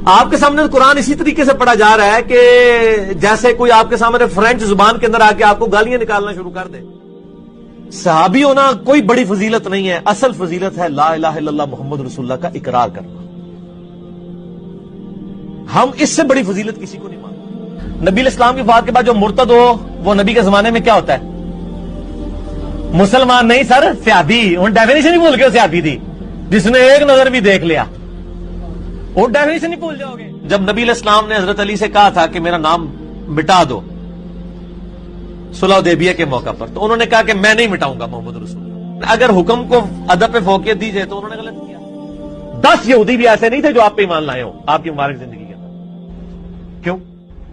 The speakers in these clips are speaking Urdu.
آپ کے سامنے قرآن اسی طریقے سے پڑھا جا رہا ہے کہ جیسے کوئی آپ کے سامنے فرینچ زبان کے اندر آ کے آپ کو گالیاں نکالنا شروع کر دے. صحابی ہونا کوئی بڑی فضیلت نہیں ہے، اصل فضیلت ہے لا الہ الا اللہ محمد رسول اللہ کا اقرار کرنا. ہم اس سے بڑی فضیلت کسی کو نہیں مانتے. نبی الاسلام کی وفات کے بعد جو مرتد ہو وہ نبی کے زمانے میں کیا ہوتا ہے؟ مسلمان نہیں سر، سیابی. ان ڈیفینیشن ہی بھول گئے سیابی تھی، جس نے ایک نظر بھی دیکھ لیا وہ ڈیفینیشن ہی بھول جاؤ گے. جب نبی علیہ السلام نے حضرت علی سے کہا تھا کہ میرا نام مٹا دو صلح حدیبیہ کے موقع پر، تو انہوں نے کہا کہ میں نہیں مٹاؤں گا محمد رسول اللہ. اگر حکم کو ادب پہ فوقیت دی جائے تو انہوں نے غلط کیا. 10 یہودی بھی ایسے نہیں تھے جو آپ پہ ایمان لائے ہوں آپ کی مبارک زندگی کے اندر. کیوں؟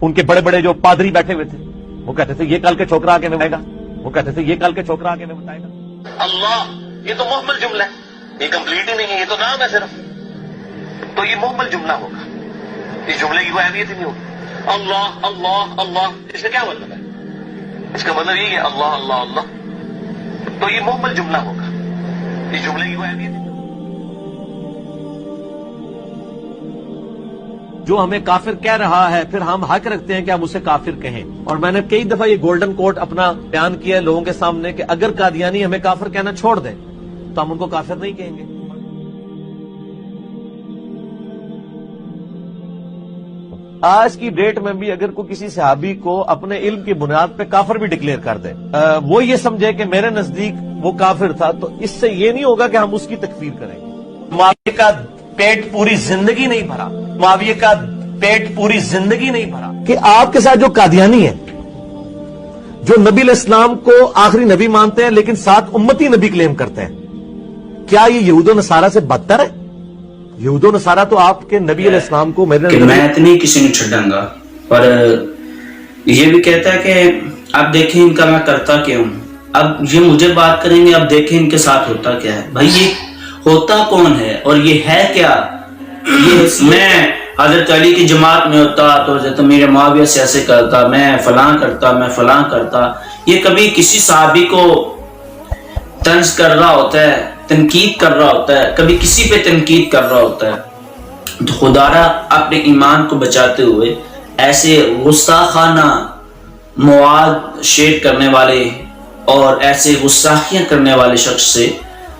ان کے بڑے بڑے جو پادری بیٹھے ہوئے تھے وہ کہتے تھے یہ کل کے چھوکرا آ کے میں بتائے گا، وہ کہتے تھے یہ کل کے چھوکرا آ کے میں بتائے گا. اللہ، یہ تو محمل جملہ ہے، یہ کمپلیٹ ہی نہیں ہے، یہ تو نام ہے صرف. تو یہ محمل جملہ ہوگا، اس جملے کی کوئی اہمیت ہی نہیں ہوگی. اللہ اللہ اللہ، اس کا کیا مطلب ہے؟ اس کا مطلب یہ ہے اللہ اللہ اللہ. تو یہ محمل جملہ ہوگا، اس جملے کی کوئی اہمیت نہیں. جو ہمیں کافر کہہ رہا ہے پھر ہم حق رکھتے ہیں کہ ہم اسے کافر کہیں. اور میں نے کئی دفعہ یہ گولڈن کوٹ اپنا بیان کیا ہے لوگوں کے سامنے کہ اگر قادیانی ہمیں کافر کہنا چھوڑ دیں تو ہم ان کو کافر نہیں کہیں گے. آج کی ڈیٹ میں بھی اگر کوئی کسی صحابی کو اپنے علم کی بنیاد پہ کافر بھی ڈکلیئر کر دے، وہ یہ سمجھے کہ میرے نزدیک وہ کافر تھا، تو اس سے یہ نہیں ہوگا کہ ہم اس کی تکفیر کریں گے. معاویہ کا پیٹ پوری زندگی نہیں بھرا، معاویہ کا پیٹ پوری زندگی نہیں بھرا کہ آپ کے ساتھ جو قادیانی ہے، جو نبی علیہ السلام کو آخری نبی مانتے ہیں لیکن ساتھ امتی نبی کلیم کرتے ہیں، کیا یہ یہود و نصارہ سے بدتر ہے؟ یہود و نصارہ تو آپ کے نبی علیہ السلام کو کہ میں اتنی کسی نہیں چھڑوں گا. اور یہ بھی کہتا ہے کہ اب دیکھیں ان کا میں کرتا کیا ہوں. اب یہ مجھے بات کریں گے، اب دیکھیں ان کے ساتھ ہوتا کیا ہے. بھائی یہ ہوتا کون ہے اور یہ ہے کیا؟ یہ میں حضرت علی کی جماعت میں ہوتا تو حضرت امیر معاویہ سے ایسے کرتا، میں فلاں کرتا، میں فلاں کرتا. یہ کبھی کسی صحابی کو طنز کر رہا ہوتا ہے، تنقید کر رہا ہوتا ہے، کبھی کسی پہ تنقید کر رہا ہوتا ہے. تو خدا را اپنے ایمان کو بچاتے ہوئے ایسے غصاخانہ مواد شیئر کرنے والے اور ایسے غصاخیاں کرنے والے شخص سے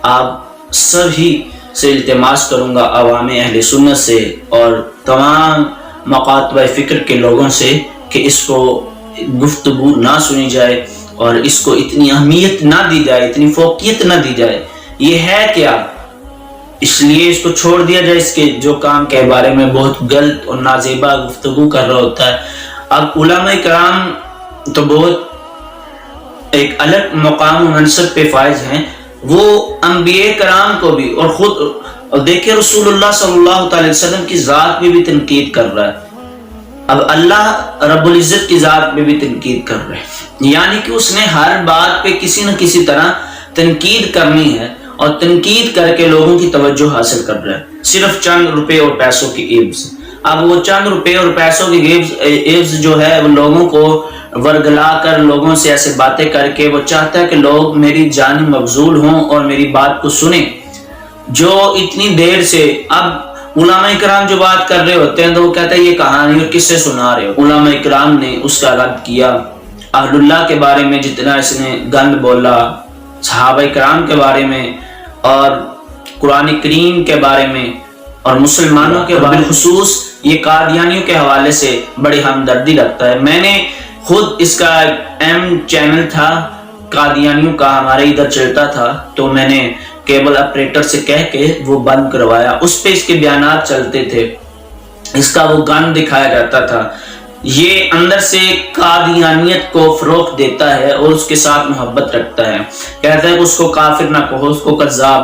آپ سب ہی سے التماس کروں گا، عوام اہل سنت سے اور تمام مکاتبہ فکر کے لوگوں سے، کہ اس کو گفتگو نہ سنی جائے اور اس کو اتنی اہمیت نہ دی جائے، اتنی فوقیت نہ دی جائے. یہ ہے کیا؟ اس لیے اس کو چھوڑ دیا جائے. اس کے جو کام کے بارے میں بہت غلط اور نازیبا گفتگو کر رہا ہوتا ہے. اب علماء کرام تو بہت ایک الگ مقام و منصب پہ فائز ہیں، وہ انبیاء کرام کو بھی اور خود دیکھیں رسول اللہ صلی اللہ علیہ وسلم کی ذات میں بھی تنقید کر رہا ہے. اب اللہ رب العزت کی ذات میں بھی تنقید کر رہے ہیں، یعنی کہ اس نے ہر بات پہ کسی نہ کسی طرح تنقید کرنی ہے اور تنقید کر کے لوگوں کی توجہ حاصل کر رہا ہے صرف چند روپے اور پیسوں کی عوض. اب وہ چند روپے اور پیسوں کی عوض جو ہے وہ لوگوں کو ورگلا کر، لوگوں سے ایسے باتیں کر کے وہ چاہتا ہے کہ لوگ میری جانب مبذول ہوں اور میری بات کو سنیں. جو اتنی دیر سے اب علماء اکرام جو بات کر رہے ہوتے ہیں تو وہ کہتا ہے یہ کہانی اور کس سے سنا رہے ہو. علماء اکرام نے اس کا رد کیا. اہل اللہ کے بارے میں جتنا اس نے گند بولا، صحابہ کرام کے بارے میں اور قرآن کریم کے بارے میں اور مسلمانوں کے بارے میں، بالخصوص یہ قادیانیوں کے حوالے سے بڑی ہمدردی رکھتا ہے. میں نے خود اس کا ایم چینل تھا قادیانیوں کا، ہمارے ادھر چلتا تھا، تو میں نے کیبل آپریٹر سے کہہ کے وہ بند کروایا. اس پہ اس کے بیانات چلتے تھے، اس کا وہ گن دکھایا جاتا تھا. یہ اندر سے قادیانیت کو فروغ دیتا ہے اور اس کے ساتھ محبت رکھتا ہے. کہتا ہے کہ اس کو کافر نہ کہو، اس کو کذاب